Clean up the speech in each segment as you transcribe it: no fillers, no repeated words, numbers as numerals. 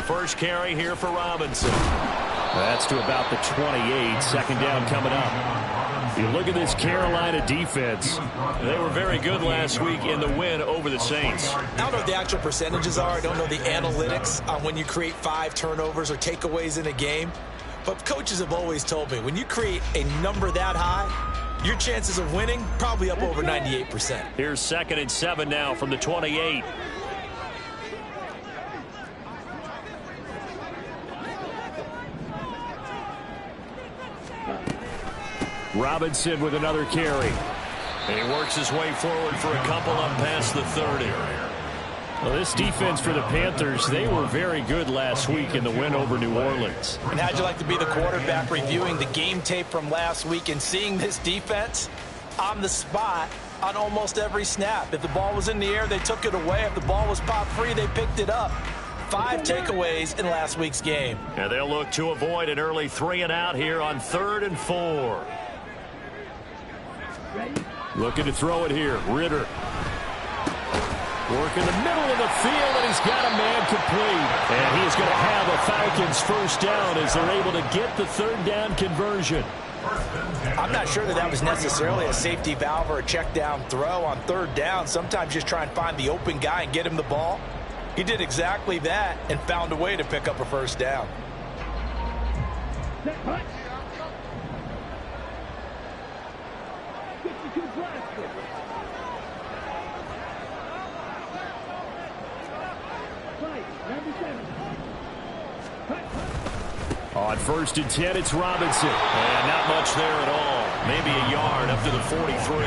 first carry here for Robinson. That's to about the 28. Second down coming up. You look at this Carolina defense. They were very good last week in the win over the Saints. I don't know what the actual percentages are. I don't know the analytics on when you create 5 turnovers or takeaways in a game. But coaches have always told me, when you create a number that high, your chances of winning probably up over 98%. Here's 2nd and 7 now from the 28. Robinson with another carry. And he works his way forward for a couple up past the 30. Well, this defense for the Panthers, they were very good last week in the win over New Orleans. And how'd you like to be the quarterback reviewing the game tape from last week and seeing this defense on the spot on almost every snap? If the ball was in the air, they took it away. If the ball was popped free, they picked it up. 5 takeaways in last week's game. And they'll look to avoid an early 3 and out here on 3rd and 4. Looking to throw it here. Ritter. Work in the middle of the field, and he's got a man complete. And he is going to have a Falcons first down as they're able to get the 3rd down conversion. I'm not sure that was necessarily a safety valve or a check down throw on 3rd down. Sometimes just try and find the open guy and get him the ball. He did exactly that and found a way to pick up a first down. On 1st and 10, it's Robinson. And not much there at all. Maybe a yard up to the 43.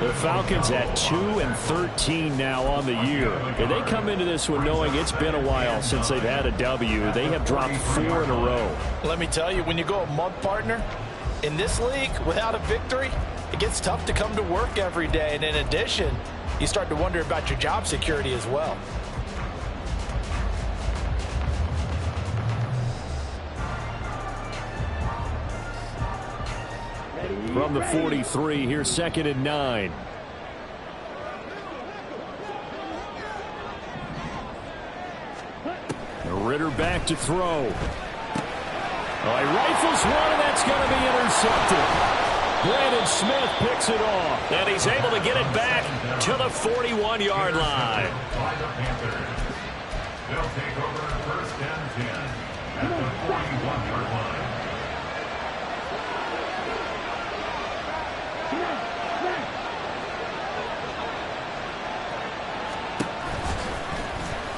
The Falcons at 2-13 now on the year. And they come into this one knowing it's been a while since they've had a W. They have dropped 4 in a row. Let me tell you, when you go a month, partner, in this league without a victory, it gets tough to come to work every day. And in addition, you start to wonder about your job security as well. From the 43, here's 2nd and 9. Ritter back to throw. Oh, he rifles one, and that's going to be intercepted. Brandon Smith picks it off. And he's able to get it back to the 41-yard line. They'll take over 1st and 10 at the 41-yard line.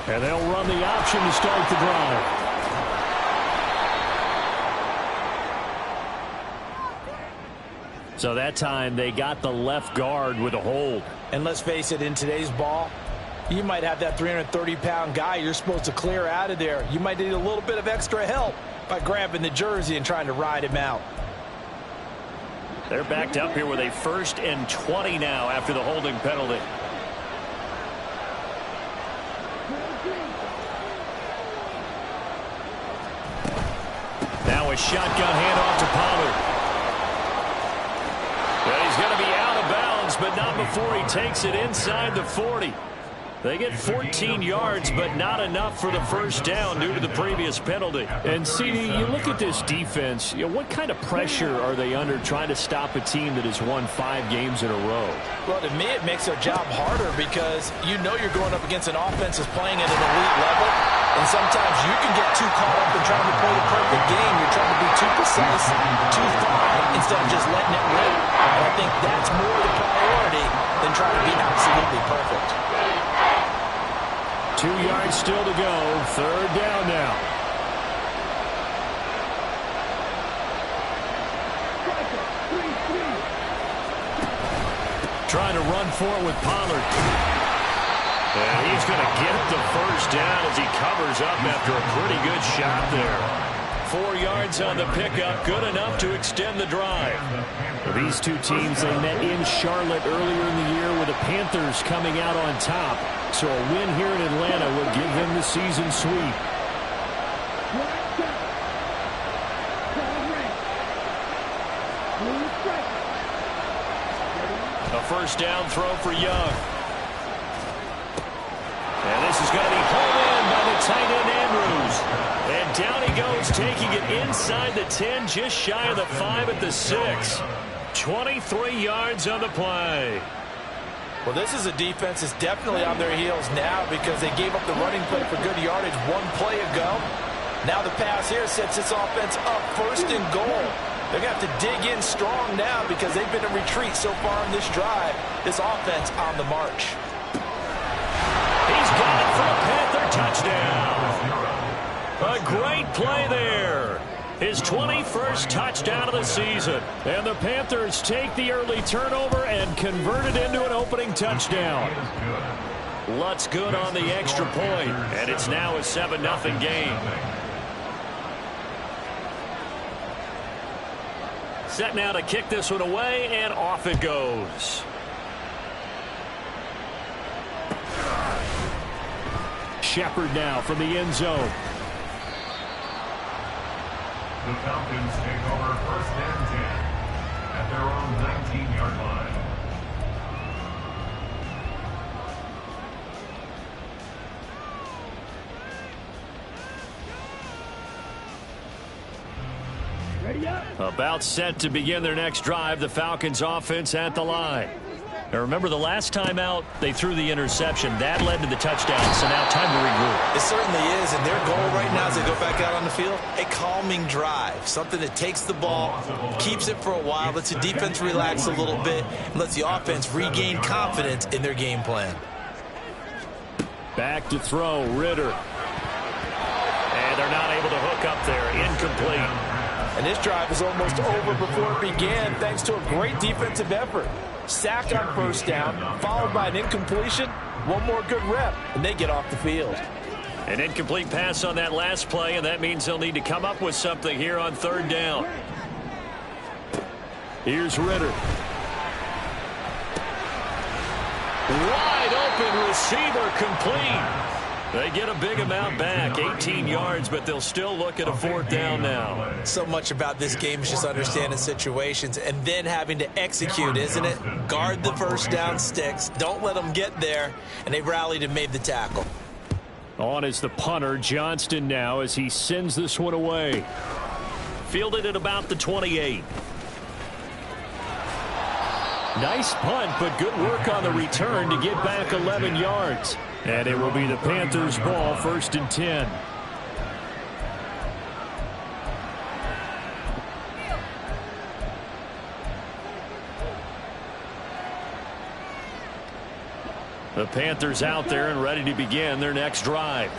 And they'll run the option to start the drive. So that time they got the left guard with a hold. And let's face it, in today's ball, you might have that 330-pound guy you're supposed to clear out of there. You might need a little bit of extra help by grabbing the jersey and trying to ride him out. They're backed up here with a 1st and 20 now after the holding penalty. Now a shotgun handoff to Pollard. Well, he's going to be out of bounds, but not before he takes it inside the 40. They get 14 yards, but not enough for the first down due to the previous penalty. And, CD, you look at this defense, what kind of pressure are they under trying to stop a team that has won 5 games in a row? Well, to me, it makes their job harder because you know you're going up against an offense that's playing at an elite level. And sometimes you can get too caught up in trying to play the perfect game. You're trying to be too precise, too fine, instead of just letting it rip. And I think that's more the priority than trying to be absolutely perfect. 2 yards still to go. 3rd down now. Trying to run for it with Pollard. And he's going to get the first down as he covers up after a pretty good shot there. 4 yards on the pickup, good enough to extend the drive. Well, these two teams, they met in Charlotte earlier in the year with the Panthers coming out on top. So a win here in Atlanta would give them the season sweep. A first down throw for Young. And this is going to be pulled in by the tight end Andrews. And down he goes, taking it inside the 10, just shy of the 5 at the 6. 23 yards on the play. Well, this is a defense that's definitely on their heels now because they gave up the running play for good yardage one play ago. Now the pass here sets this offense up 1st and goal. They're going to have to dig in strong now because they've been in retreat so far in this drive. This offense on the march. He's got it for a Panther touchdown. A great play there. His 21st touchdown of the season. And the Panthers take the early turnover and convert it into an opening touchdown. Lutz good on the extra point, and it's now a 7-0 game. Set now to kick this one away, and off it goes. Shepard now from the end zone. The Falcons take over 1st and 10 at their own 19-yard line. About set to begin their next drive, the Falcons offense at the line. Now remember, the last time out, they threw the interception. That led to the touchdown, so now time to regroup. It certainly is, and their goal right now as they go back out on the field, a calming drive. Something that takes the ball, keeps it for a while, lets the defense relax a little bit, and lets the offense regain confidence in their game plan. Back to throw, Ritter. And they're not able to hook up there. Incomplete. And this drive is almost over before it began thanks to a great defensive effort. Sack on 1st down, followed by an incompletion. One more good rep, and they get off the field. An incomplete pass on that last play, and that means they'll need to come up with something here on 3rd down. Here's Ritter. Wide open receiver, complete. They get a big amount back, 18 yards, but they'll still look at a 4th down now. So much about this game is just understanding situations and then having to execute, isn't it? Guard the 1st down sticks. Don't let them get there. And they rallied and made the tackle. On is the punter, Johnston now, as he sends this one away. Fielded at about the 28. Nice punt, but good work on the return to get back 11 yards. And it will be the Panthers' ball, 1st and 10. The Panthers out there and ready to begin their next drive.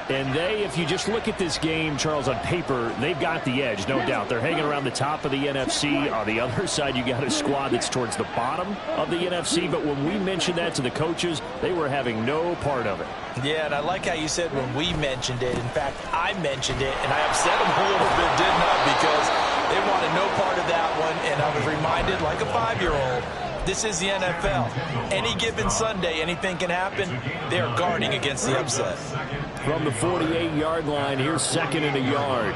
And they, if you just look at this game, Charles, on paper, they've got the edge, no doubt. They're hanging around the top of the NFC. On the other side, you got a squad that's towards the bottom of the NFC. But when we mentioned that to the coaches, they were having no part of it. Yeah, and I like how you said when we mentioned it. In fact, I mentioned it, and I upset them a little bit, didn't I? Because they wanted no part of that one, and I was reminded, like a 5-year-old, this is the NFL. Any given Sunday, anything can happen. They're guarding against the upset. From the 48-yard line, here's 2nd and a yard.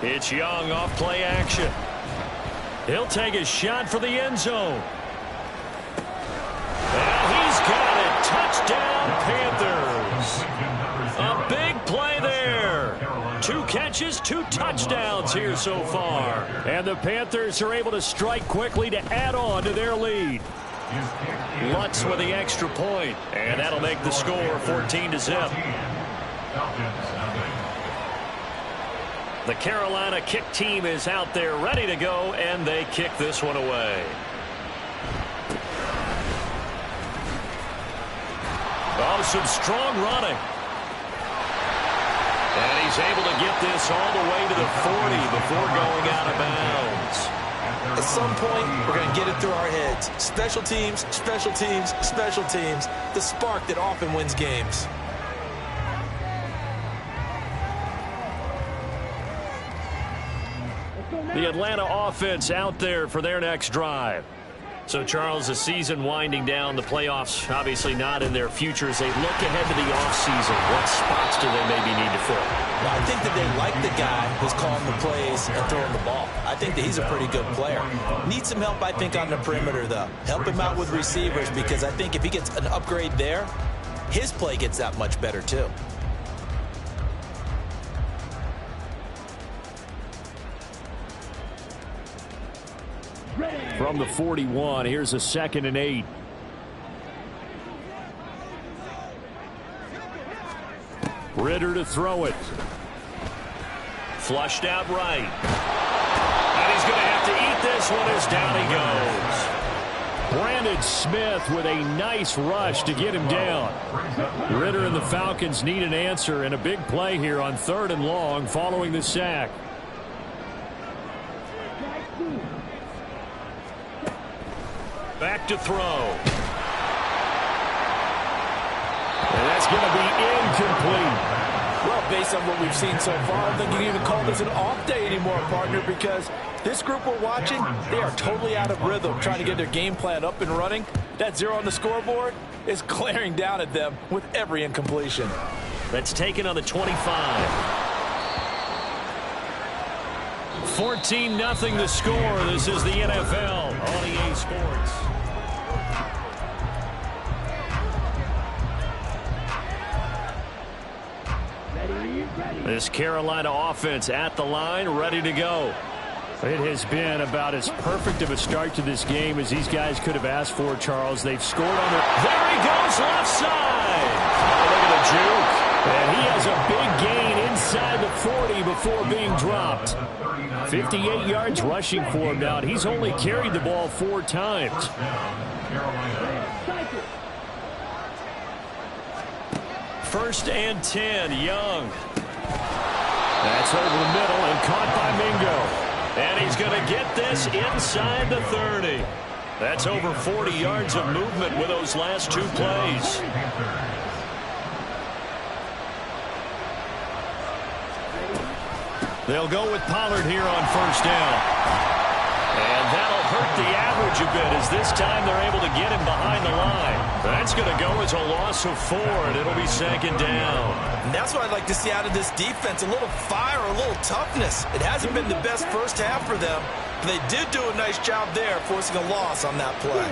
It's Young off play action. He'll take a shot for the end zone. And he's got it. Touchdown, Panthers. A big play there. 2 catches, 2 touchdowns here so far. And the Panthers are able to strike quickly to add on to their lead. Lutz with the extra point, and that'll make the score 14-0. The Carolina kick team is out there ready to go, and they kick this one away. Oh, some strong running. And he's able to get this all the way to the 40 before going out of bounds. At some point, we're going to get it through our heads. Special teams, special teams, special teams. The spark that often wins games. The Atlanta offense out there for their next drive. So, Charles, the season winding down, the playoffs obviously not in their future. As they look ahead to the offseason, what spots do they maybe need to fill? Well, I think that they like the guy who's calling the plays and throwing the ball. I think that he's a pretty good player. Needs some help, I think, on the perimeter, though. Help him out with receivers, because I think if he gets an upgrade there, his play gets that much better too. From the 41, here's a 2nd and 8. Ridder to throw it. Flushed out right. And he's going to have to eat this one as down he goes. Brandon Smith with a nice rush to get him down. Ridder and the Falcons need an answer and a big play here on 3rd and long following the sack. Back to throw. And that's going to be incomplete. Well, based on what we've seen so far, I don't think you can even call this an off day anymore, partner, because this group we're watching, they are totally out of rhythm, trying to get their game plan up and running. That 0 on the scoreboard is glaring down at them with every incompletion. That's taken on the 25. 14-0 the score. This is the NFL on EA Sports. This Carolina offense at the line, ready to go. It has been about as perfect of a start to this game as these guys could have asked for, Charles. They've scored on it. There he goes, left side. Oh, look at the juke. And he has a big gain inside the 40 before being dropped. 58 yards rushing for him now. He's only carried the ball 4 times. First and 10, Young. That's over the middle and caught by Mingo. And he's going to get this inside the 30. That's over 40 yards of movement with those last 2 plays. They'll go with Pollard here on 1st down. And that'll hurt the average a bit as this time they're able to get him behind the line. That's going to go as a loss of 4, and it'll be 2nd down. And that's what I'd like to see out of this defense, a little fire, a little toughness. It hasn't been the best first half for them, but they did do a nice job there, forcing a loss on that play.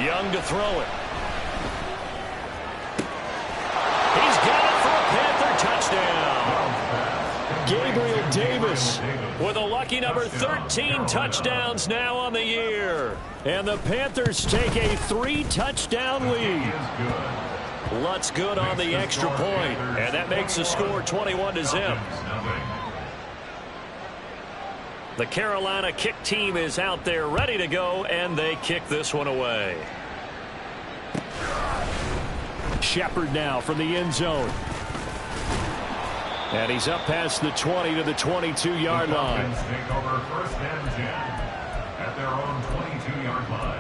Young to throw it. He's got it for a Panther touchdown. Gabriel Davis with a lucky number 13 touchdowns now on the year. And the Panthers take a 3-touchdown lead. Lutz good on the extra point, and that makes the score 21-0. The Carolina kick team is out there ready to go, and they kick this one away. Shepard now from the end zone. And he's up past the 20 to the 22-yard line. Take over 1st and 10 at their own 22-yard line.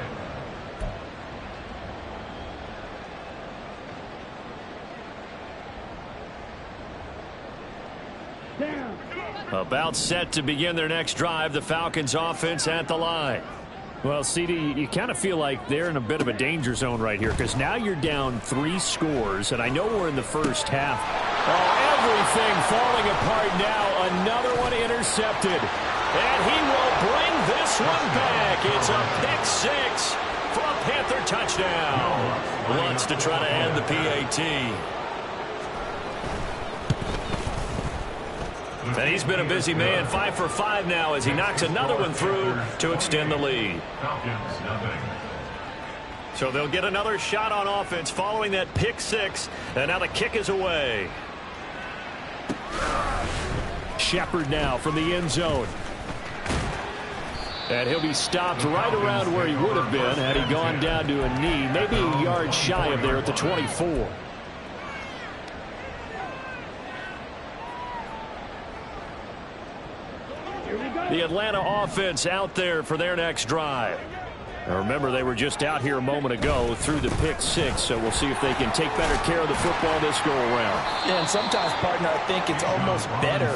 About set to begin their next drive, the Falcons offense at the line. Well, CD, you kind of feel like they're in a bit of a danger zone right here because now you're down 3 scores, and I know we're in the first half. Oh, everything falling apart now. Another one intercepted. And he will bring this one back. It's a pick 6 for a Panther touchdown. Wants to try to end the PAT. And he's been a busy man, 5 for 5 now as he knocks another one through to extend the lead. So they'll get another shot on offense following that pick 6, and now the kick is away. Shepard now from the end zone. And he'll be stopped right around where he would have been had he gone down to a knee, maybe a yard shy of there at the 24. The Atlanta offense out there for their next drive. Now remember, they were just out here a moment ago through the pick 6, so we'll see if they can take better care of the football this go-around. Yeah, and sometimes, partner, I think it's almost better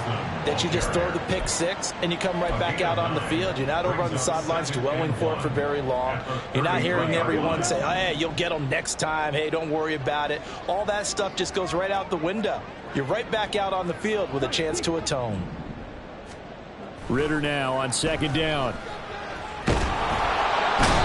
that you just throw the pick 6 and you come right back out on the field. You're not over on the sidelines dwelling for it for very long. You're not hearing everyone say, oh, hey, you'll get them next time. Hey, don't worry about it. All that stuff just goes right out the window. You're right back out on the field with a chance to atone. Ridder now on 2nd down.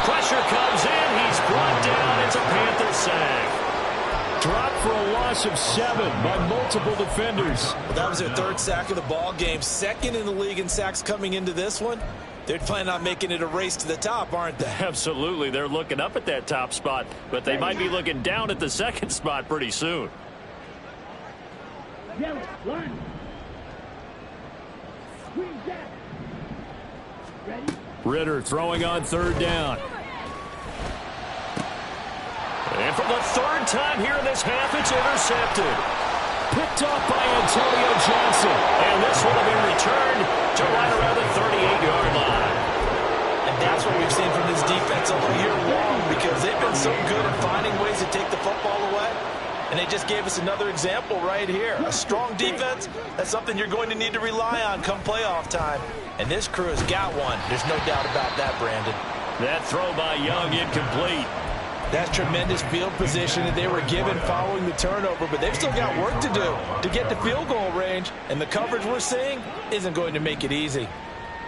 Pressure comes in. He's brought down That's a Panther sack. Dropped for a loss of 7 by multiple defenders. Well, that was their 3rd sack of the ball game. 2nd in the league in sacks coming into this one. They're planning on making it a race to the top, aren't they? Absolutely. They're looking up at that top spot, but they might be looking down at the 2nd spot pretty soon. Ridder throwing on 3rd down. And for the 3rd time here in this half, it's intercepted. Picked off by Antonio Johnson. And this will have been returned to right around the 38-yard line. And that's what we've seen from this defense all year long, because they've been so good at finding ways to take the football away. And they just gave us another example right here. A strong defense, that's something you're going to need to rely on come playoff time. And this crew has got one. There's no doubt about that, Brandon. That throw by Young incomplete. That's tremendous field position that they were given following the turnover, but they've still got work to do to get to field goal range, and the coverage we're seeing isn't going to make it easy.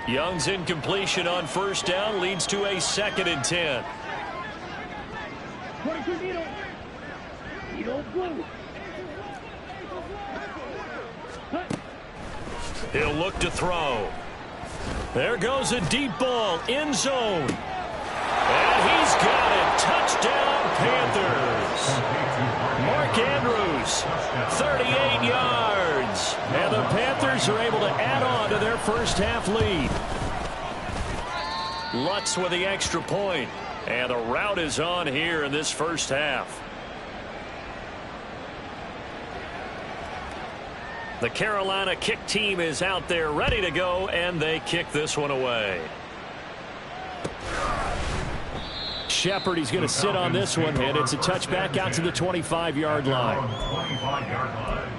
Young's incompletion on 1st down leads to a 2nd and 10. He'll look to throw. There goes a deep ball, end zone. And he's got it. Touchdown, Panthers. Mark Andrews, 38 yards. And the Panthers are able to add on to their 1st half lead. Lutz with the extra point. And the rout is on here in this 1st half. The Carolina kick team is out there ready to go, and they kick this one away. Shepard, he's going to sit on this one, and it's a touchback out to the 25-yard line. 25-yard line.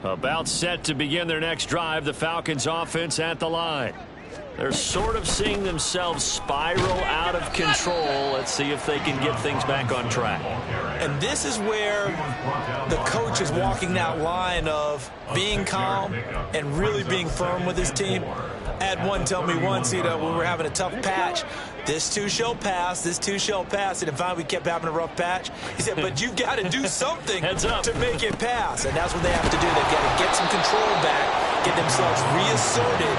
About set to begin their next drive, the Falcons offense at the line. They're sort of seeing themselves spiral out of control. Let's see if they can get things back on track. And this is where the coach is walking that line of being calm and really being firm with his team. I had one tell me once, when we were having a tough patch, this too shall pass, this too shall pass. And finally we kept having a rough patch. He said, but you've got to do something to make it pass. And that's what they have to do. They've got to get some control back, get themselves reasserted,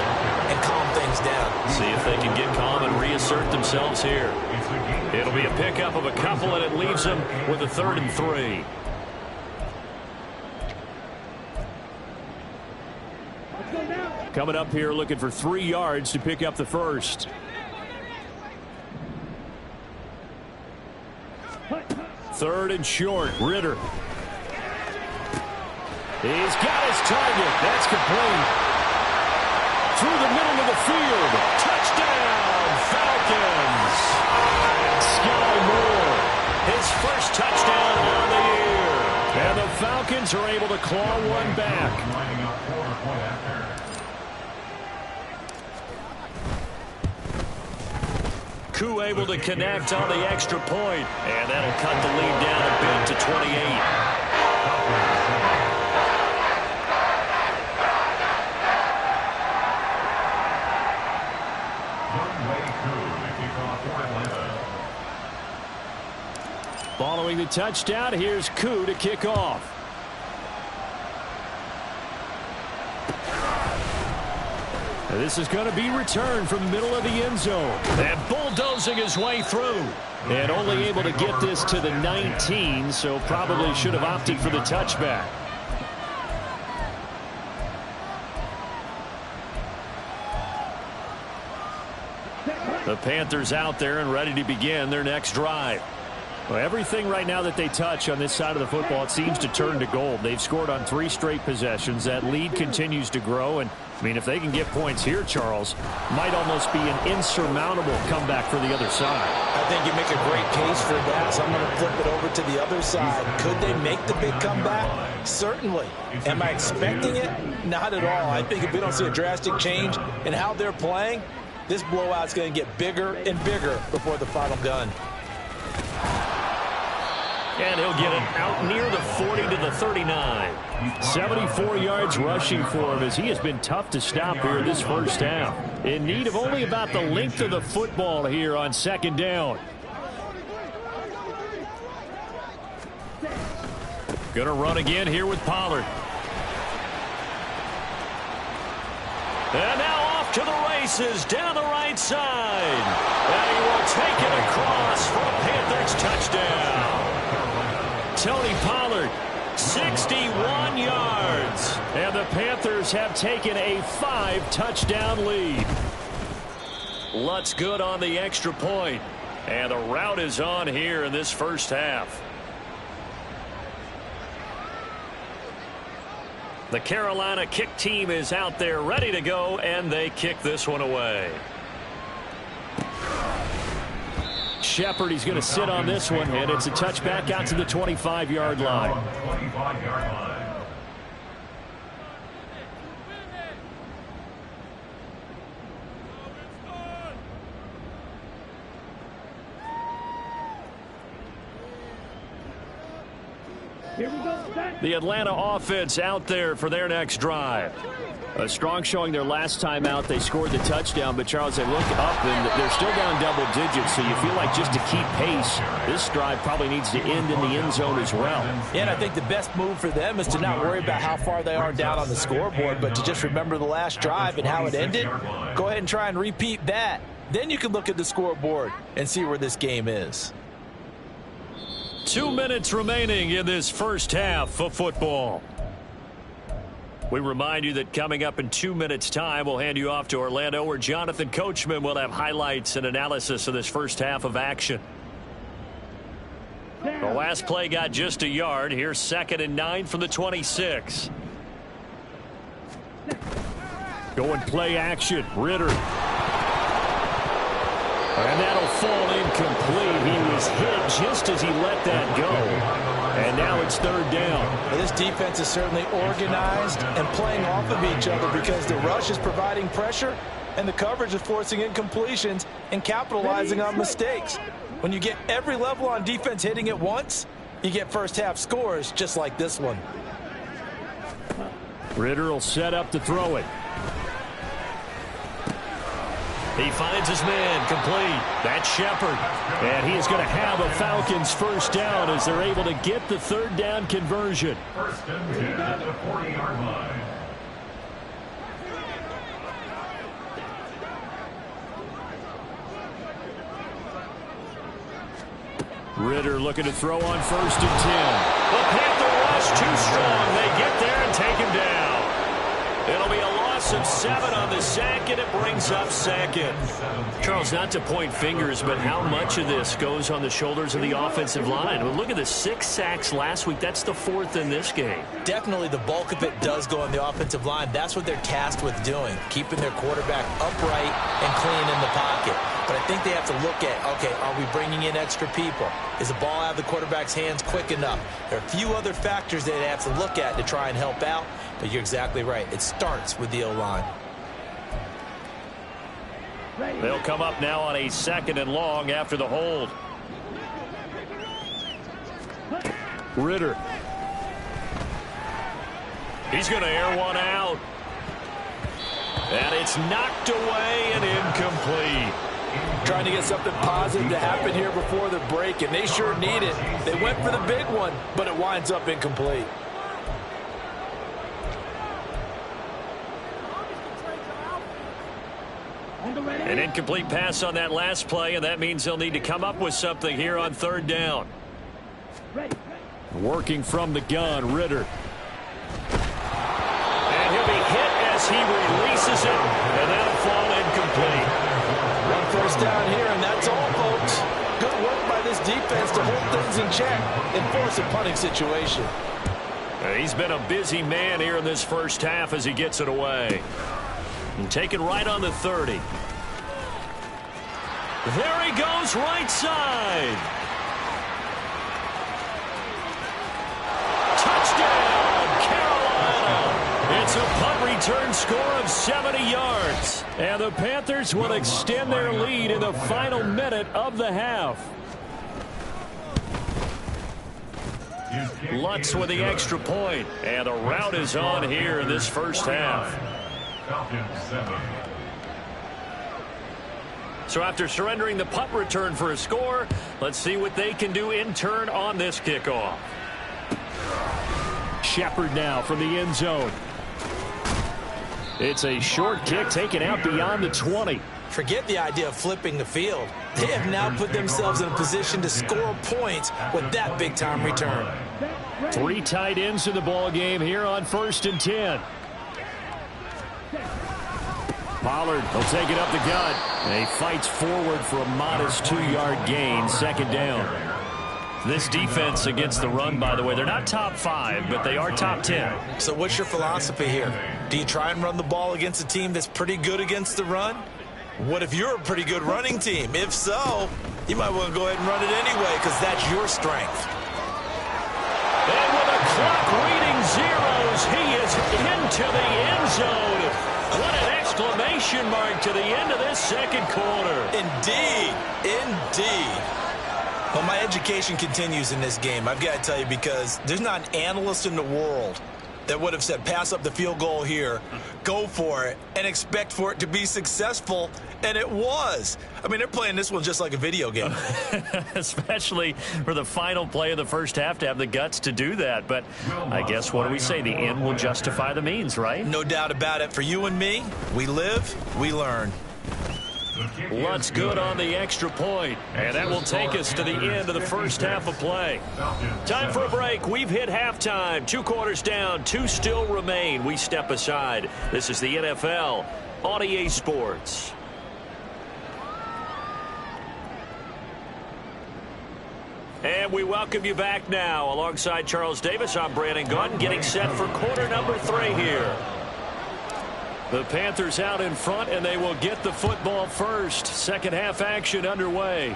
and calm things down. See if they can get calm and reassert themselves here. It'll be a pickup of a couple, and it leaves them with a 3rd and 3. Coming up here looking for 3 yards to pick up the 1st. Third and short, Ridder. He's got his target. That's complete. Through the middle of the field. Touchdown, Falcons. Sky Moore, his 1st touchdown on the year. And the Falcons are able to claw one back. Koo able to connect on the extra point, and that'll cut the lead down a bit to 28. Following the touchdown, here's Koo to kick off. And this is going to be returned from the middle of the end zone. And bulldozing his way through. And only able to get this to the 19, so probably should have opted for the touchback. The Panthers out there and ready to begin their next drive. Well, everything right now that they touch on this side of the football, it seems to turn to gold. They've scored on 3 straight possessions. That lead continues to grow. And, I mean, if they can get points here, Charles, might almost be an insurmountable comeback for the other side. I think you make a great case for that, so I'm going to flip it over to the other side. Could they make the big comeback? Certainly. Am I expecting it? Not at all. I think if we don't see a drastic change in how they're playing, this blowout's going to get bigger and bigger before the final gun. And he'll get it out near the 40 to the 39. 74 yards rushing for him as he has been tough to stop here this first half. In need of only about the length of the football here on second down. Going to run again here with Pollard. And now off to the races down the right side. And he will take it across for a Panthers touchdown. Tony Pollard, 61 yards. And the Panthers have taken a 5-touchdown lead. Lutz good on the extra point. And the route is on here in this first half. The Carolina kick team is out there ready to go, and they kick this one away. Shepard, he's going to sit on this one, and it's a touchback out to the 25-yard line. The Atlanta offense out there for their next drive. A strong showing their last time out. They scored the touchdown, but Charles, they look up and they're still down double digits, so you feel like just to keep pace, this drive probably needs to end in the end zone as well. Yeah, and I think the best move for them is to not worry about how far they are down on the scoreboard, but to just remember the last drive and how it ended. Go ahead and try and repeat that. Then you can look at the scoreboard and see where this game is. 2 minutes remaining in this first half of football. We remind you that coming up in 2 minutes' time, we'll hand you off to Orlando, where Jonathan Coachman will have highlights and analysis of this first half of action. The last play got just a yard. Here's 2nd and 9 from the 26. Going play action. Ritter. And that'll fall incomplete. He was hit just as he let that go. And now it's 3rd down. Well, this defense is certainly organized and playing off of each other because the rush is providing pressure and the coverage is forcing incompletions and capitalizing on mistakes. When you get every level on defense hitting at once, you get first half scores just like this one. Ritter will set up to throw it. He finds his man complete. That's Shepard. And he is going to have a Falcons first down as they're able to get the 3rd down conversion. 1st and 10 at the 40-yard line. Ritter looking to throw on 1st and 10. The Panther rush too strong. They get there and take him down. It'll be a loss of 7 on the sack, and it brings up 2nd. Charles, not to point fingers, but how much of this goes on the shoulders of the offensive line? Well, look at the 6 sacks last week. That's the 4th in this game. Definitely the bulk of it does go on the offensive line. That's what they're tasked with doing, keeping their quarterback upright and clean in the pocket. But I think they have to look at, okay, are we bringing in extra people? Is the ball out of the quarterback's hands quick enough? There are a few other factors they have to look at to try and help out, but you're exactly right. It starts with the O-line. They'll come up now on a 2nd and long after the hold. Ritter. He's going to air one out. And it's knocked away and incomplete. Trying to get something positive to happen here before the break, and they sure need it. They went for the big one, but it winds up incomplete. An incomplete pass on that last play, and that means they'll need to come up with something here on 3rd down. Working from the gun, Ritter. And he'll be hit as he releases it, and that'll fall incomplete. 1 first down here, and that's all, folks. Good work by this defense to hold things in check and force a punting situation. He's been a busy man here in this first half as he gets it away. And taken right on the 30. There he goes, right side. Touchdown, Carolina. It's a punt return score of 70 yards. And the Panthers will extend their lead in the final minute of the half. Lutz with the extra point, and the rout is on here in this first half. Falcons 7. So after surrendering the punt return for a score, let's see what they can do in turn on this kickoff. Shepard now from the end zone. It's a short kick taken out beyond the 20. Forget the idea of flipping the field. They have now put themselves in a position to score points with that big-time return. 3 tight ends in the ball game here on 1st and 10. Pollard will take it up the gut. And he fights forward for a modest 2-yard gain, 2nd down. This defense against the run, by the way, they're not top 5, but they are top 10. So what's your philosophy here? Do you try and run the ball against a team that's pretty good against the run? What if you're a pretty good running team? If so, you might want to go ahead and run it anyway because that's your strength. And with the clock reading zeros, he is into the end zone. What an exclamation mark to the end of this second quarter. Indeed. Indeed. Well, my education continues in this game, I've got to tell you, because there's not an analyst in the world that would have said pass up the field goal here, go for it, and expect for it to be successful, and it was. I mean, they're playing this one just like a video game. Especially for the final play of the first half to have the guts to do that. But I guess, what do we say? The end will justify the means, right? No doubt about it. For you and me, we live, we learn. Lutz good on the extra point, and that will take us to the end of the first half of play. Time for a break. We've hit halftime. 2 quarters down, 2 still remain. We step aside. This is the NFL on EA Sports. And we welcome you back now. Alongside Charles Davis, I'm Brandon Gaudin, getting set for quarter number 3 here. The Panthers out in front, and they will get the football first. Second half action underway.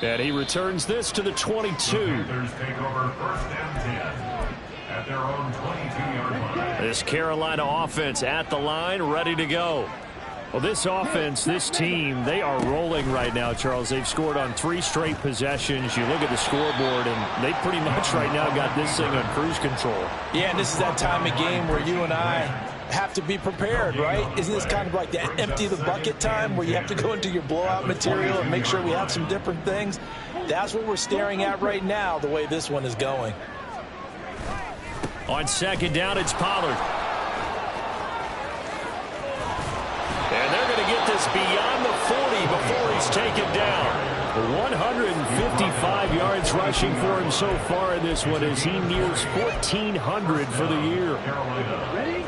And he returns this to the 22. The Panthers take over 1st and 10 at their own 22-yard line. This Carolina offense at the line, ready to go. Well, this offense, this team, they are rolling right now, Charles. They've scored on 3 straight possessions. You look at the scoreboard, and they pretty much right now got this thing on cruise control. Yeah, and this is that time of game where you and I have to be prepared, right? Isn't this kind of like the empty the bucket time where you have to go into your blowout material and make sure we have some different things? That's what we're staring at right now, the way this one is going. On 2nd down, it's Pollard. And they're going to get this beyond the 40 before he's taken down. 155 yards rushing for him so far in this one as he nears 1,400 for the year. Ready?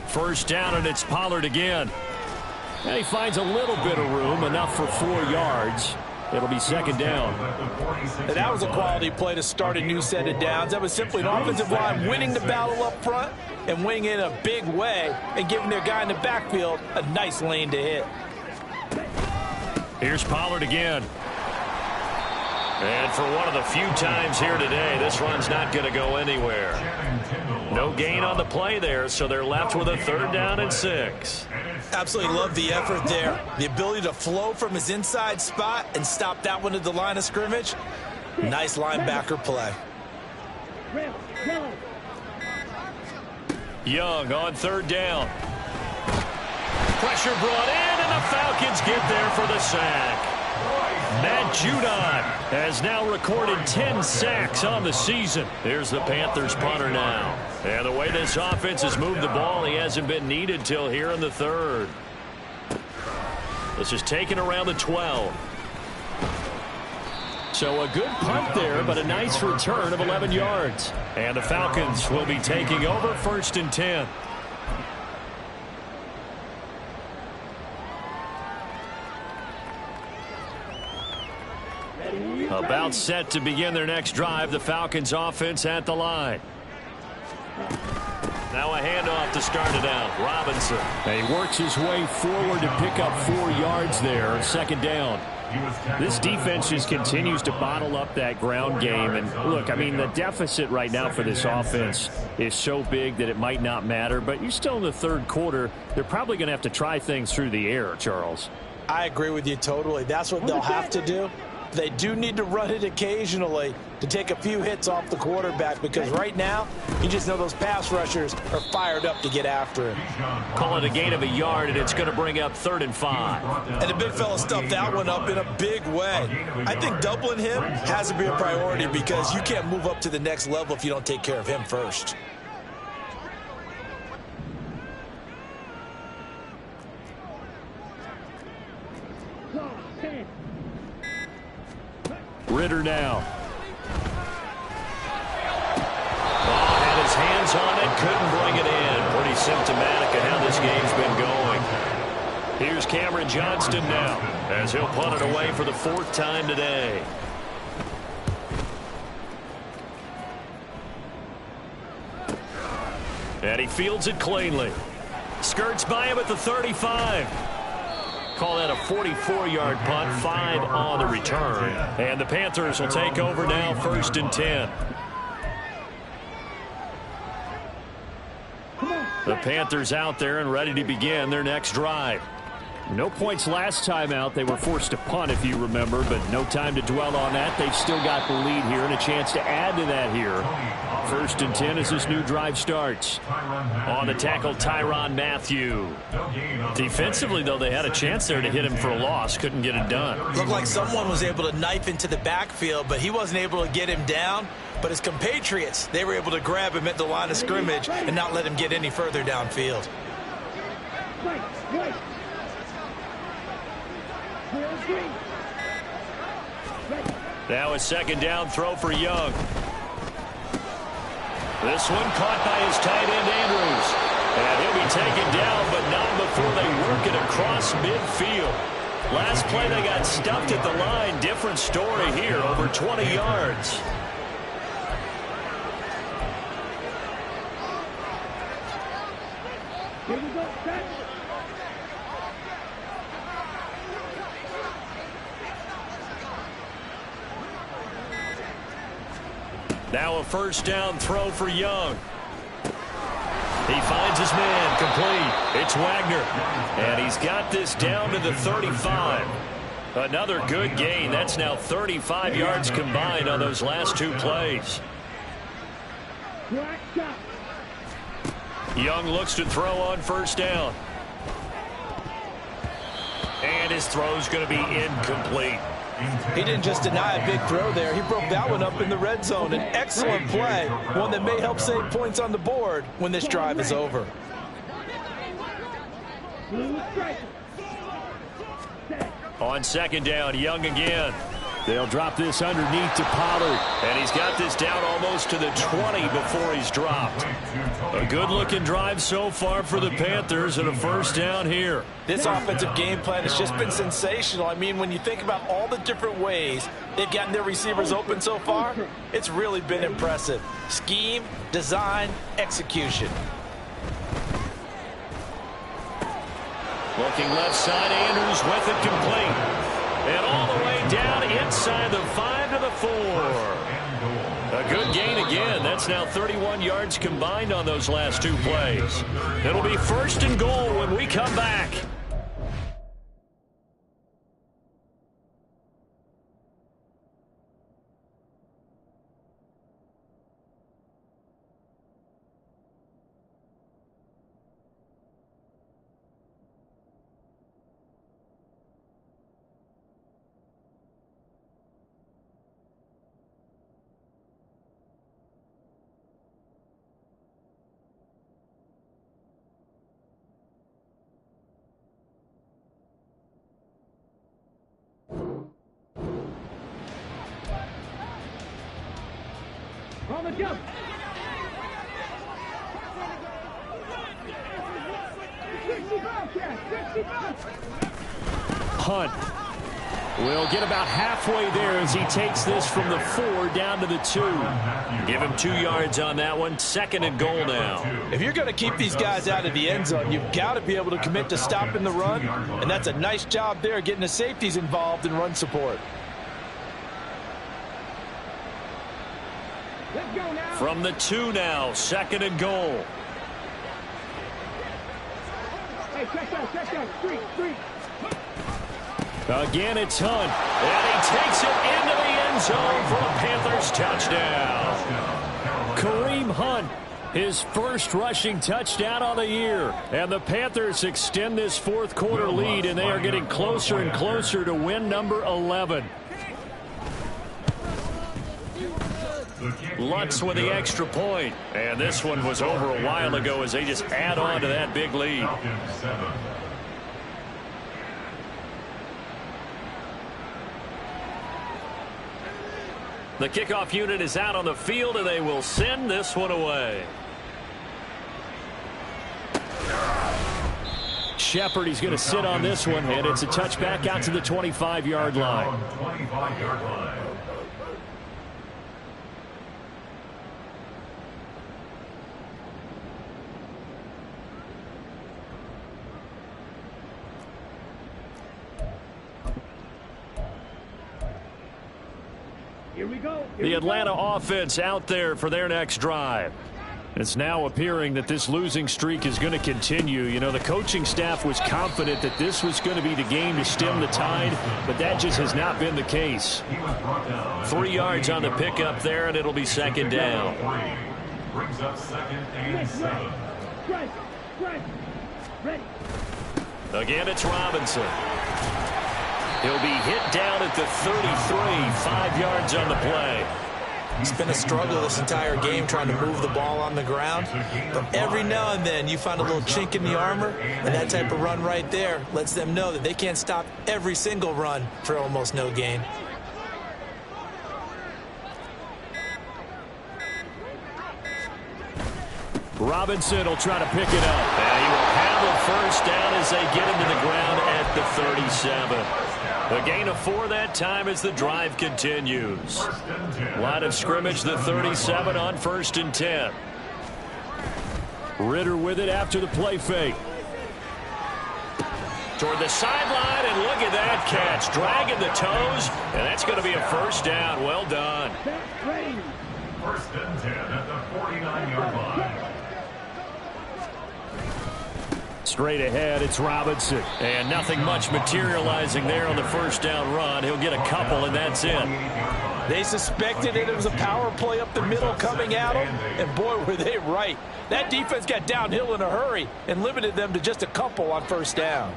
First down, and it's Pollard again. And he finds a little bit of room, enough for 4 yards. It'll be 2nd down. And that was a quality play to start a new set of downs. That was simply an offensive line winning the battle up front and winning in a big way and giving their guy in the backfield a nice lane to hit. Here's Pollard again. And for one of the few times here today, this run's not going to go anywhere. No gain on the play there, so they're left with a 3rd down and 6. Absolutely love the effort there. The ability to flow from his inside spot and stop that one at the line of scrimmage. Nice linebacker play. Young on 3rd down. Pressure brought in, and the Falcons get there for the sack. Matt Judon has now recorded 10 sacks on the season. Here's the Panthers punter now. And the way this offense has moved the ball, he hasn't been needed till here in the 3rd. This is taken around the 12. So a good punt there, but a nice return of 11 yards. And the Falcons will be taking over 1st and 10. About set to begin their next drive. The Falcons offense at the line. Now a handoff to start it out. Robinson. He works his way forward to pick up 4 yards there. 2nd down. This defense just continues to bottle up that ground game. And look, I mean, the deficit right now for this offense is so big that it might not matter. But you're still in the 3rd quarter. They're probably going to have to try things through the air, Charles. I agree with you totally. That's what they'll have to do. They do need to run it occasionally to take a few hits off the quarterback, because right now you just know those pass rushers are fired up to get after him. Call it a gain of a yard, and it's going to bring up 3rd and 5. And the big fella stuffed that one up in a big way. I think doubling him has to be a priority, because you can't move up to the next level if you don't take care of him first. Ritter now. Oh, had his hands on it, couldn't bring it in. Pretty symptomatic of how this game's been going. Here's Cameron Johnston now, as he'll punt it away for the 4th time today. And he fields it cleanly. Skirts by him at the 35. Call that a 44-yard punt, 5 on the return. And the Panthers will take over now, 1st and 10. The Panthers out there and ready to begin their next drive. No points last time out. They were forced to punt, if you remember, but no time to dwell on that. They've still got the lead here and a chance to add to that here. 1st and 10 as this new drive starts. On the tackle, Tyrann Mathieu. Defensively, though, they had a chance there to hit him for a loss. Couldn't get it done. Looked like someone was able to knife into the backfield, but he wasn't able to get him down. But his compatriots, they were able to grab him at the line of scrimmage and not let him get any further downfield. Now a 2nd down throw for Young. This one caught by his tight end, Andrews. And he'll be taken down, but not before they work it across midfield. Last play, they got stuffed at the line. Different story here, over 20 yards. Here we go, set. Now a 1st down throw for Young. He finds his man, complete. It's Wagner. And he's got this down to the 35. Another good gain. That's now 35 yards combined on those last 2 plays. Young looks to throw on 1st down. And his throw's going to be incomplete. He didn't just deny a big throw there. He broke that one up in the red zone. An excellent play, one that may help save points on the board when this drive is over. On 2nd down, Young again. They'll drop this underneath to Pollard. And he's got this down almost to the 20 before he's dropped. A good-looking drive so far for the Panthers and a 1st down here. This offensive game plan has just been sensational. I mean, when you think about all the different ways they've gotten their receivers open so far, it's really been impressive. Scheme, design, execution. Looking left side, Andrews with it complete. And all the way down inside the 5 to the 4. A good gain again. That's now 31 yards combined on those last 2 plays. It'll be 1st and goal when we come back. Hunt will get about halfway there as he takes this from the 4 down to the 2. Give him 2 yards on that one. 2nd and goal now. If you're going to keep these guys out of the end zone, you've got to be able to commit to stopping the run, and that's a nice job there getting the safeties involved in run support. From the 2 now, 2nd and goal. Hey, check that, street. Again, it's Hunt, and he takes it into the end zone for a Panthers touchdown. Kareem Hunt, his first rushing touchdown on the year. And the Panthers extend this 4th quarter lead, and they are getting closer and closer to win number 11. Lutz with the extra point. And this one was over a while ago as they just add on to that big lead. The kickoff unit is out on the field, and they will send this one away. Shepard, he's going to sit on this one, and it's a touchback out to the 25-yard line. Here we go. The Atlanta offense out there for their next drive. It's now appearing that this losing streak is going to continue. You know, the coaching staff was confident that this was going to be the game to stem the tide, but that just has not been the case. 3 yards on the pickup there, and it'll be 2nd down. Brings up 2nd and 7. Ready. Again, it's Robinson. He'll be hit down at the 33, 5 yards on the play. It's been a struggle this entire game trying to move the ball on the ground. But every now and then you find a little chink in the armor, and that type of run right there lets them know that they can't stop every single run for almost no gain. Robinson will try to pick it up. And he will have a 1st down as they get him to the ground at the 37. A gain of 4 that time as the drive continues. Line of scrimmage, the 37 on 1st and 10. Ritter with it after the play fake. Toward the sideline, and look at that catch. Dragging the toes, and that's going to be a 1st down. Well done. 1st and 10 at the 49-yard line. Straight ahead, it's Robinson. And nothing much materializing there on the 1st down run. He'll get a couple, and that's it. They suspected it was a power play up the middle coming at them, and boy, were they right. That defense got downhill in a hurry and limited them to just a couple on 1st down.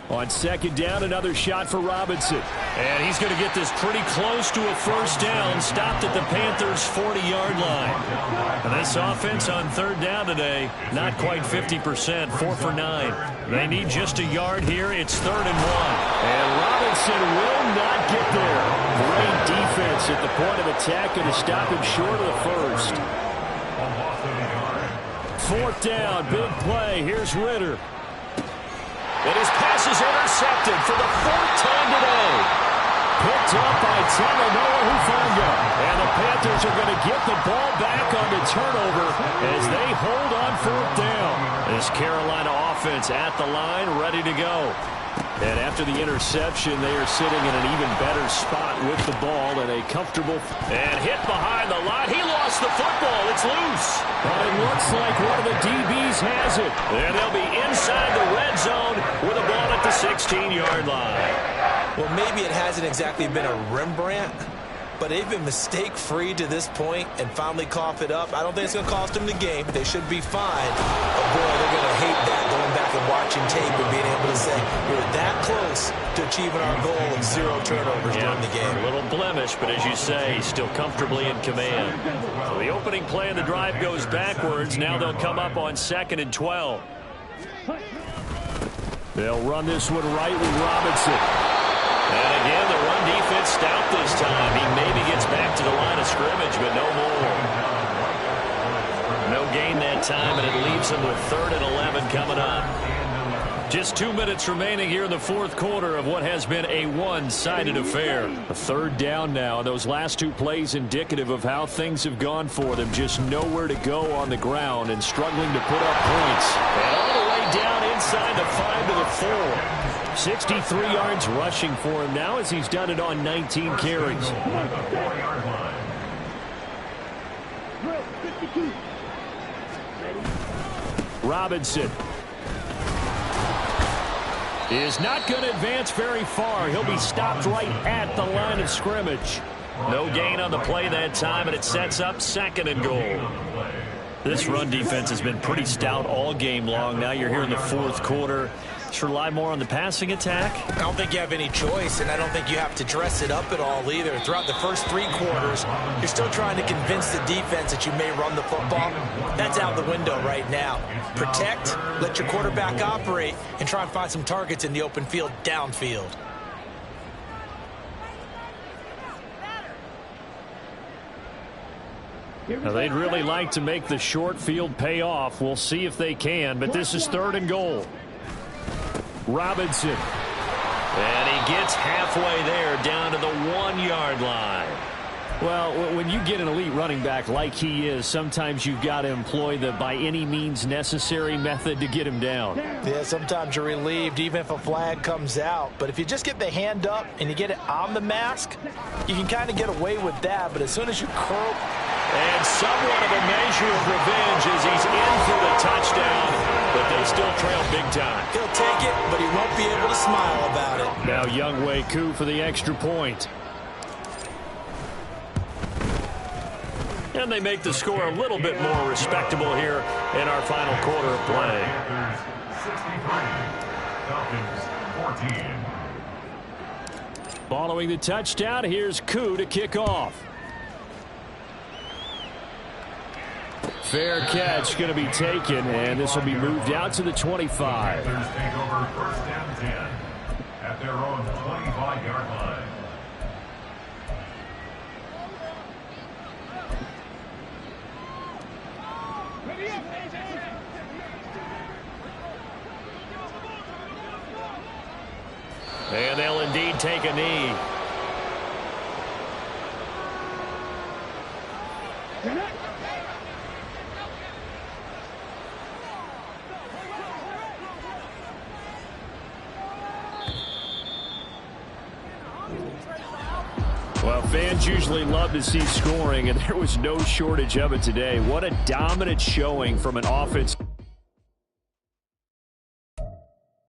On 2nd down, another shot for Robinson. And he's going to get this pretty close to a 1st down, stopped at the Panthers' 40-yard line. And this offense on 3rd down today, not quite 50%, 4 for 9. They need just a yard here. It's 3rd and 1. And Robinson will not get there. Great defense at the point of attack and to stop him short of the 1st. 4th down, big play. Here's Ritter. And his pass is intercepted for the 4th time today. Picked up by Talanoa Hufanga. And the Panthers are going to get the ball back on the turnover as they hold on 4th down. This Carolina offense at the line, ready to go. And after the interception, they are sitting in an even better spot with the ball and a comfortable. And hit behind the line. He lost the football. It's loose. But it looks like one of the DBs has it. And they'll be inside the red zone with a ball at the 16-yard line. Well, maybe it hasn't exactly been a Rembrandt, but they've been mistake-free to this point and finally cough it up. I don't think it's going to cost them the game. They should be fine. But, boy, they're going to hate that, going back and watching tape and being able to say, we're that close to achieving our goal of 0 turnovers during the game. A little blemish, but as you say, still comfortably in command. So the opening play of the drive goes backwards. Now they'll come up on 2nd and 12. They'll run this one right with Robinson. And again, the run defense bit stout this time. He maybe gets back to the line of scrimmage, but no more. No gain that time, and it leaves him with 3rd and 11 coming up. Just 2 minutes remaining here in the fourth quarter of what has been a one-sided affair. A 3rd down now. Those last 2 plays indicative of how things have gone for them. Just nowhere to go on the ground and struggling to put up points. And all the way down inside the 5 to the 4. 63 yards rushing for him now as he's done it on 19 carries. Robinson is not going to advance very far. He'll be stopped right at the line of scrimmage. No gain on the play that time, and it sets up 2nd and goal. This run defense has been pretty stout all game long. Now you're here in the fourth quarter. Just rely more on the passing attack. I don't think you have any choice, and I don't think you have to dress it up at all either. Throughout the first 3 quarters, you're still trying to convince the defense that you may run the football. That's out the window right now. Protect, let your quarterback operate, and try and find some targets in the open field downfield. Now, they'd really like to make the short field pay off. We'll see if they can, but this is 3rd and goal. Robinson. And he gets halfway there down to the 1-yard line. Well, when you get an elite running back like he is, sometimes you've got to employ the by any means necessary method to get him down. Yeah, sometimes you're relieved even if a flag comes out. But if you just get the hand up and you get it on the mask, you can kind of get away with that. But as soon as you curl... And somewhat of a measure of revenge as he's in for the touchdown, but they still trail big time. He'll take it, but he won't be able to smile about it. Now Younghoe Koo for the extra point. And they make the score a little bit more respectable here in our final quarter of play. 63, Falcons 14. Following the touchdown, here's Koo to kick off. Fair catch going to be taken, and this will be moved out to the 25. Panthers take over 1st and 10 at their own 25-yard line. And they'll indeed take a knee. Well, fans usually love to see scoring, and there was no shortage of it today. What a dominant showing from an offense.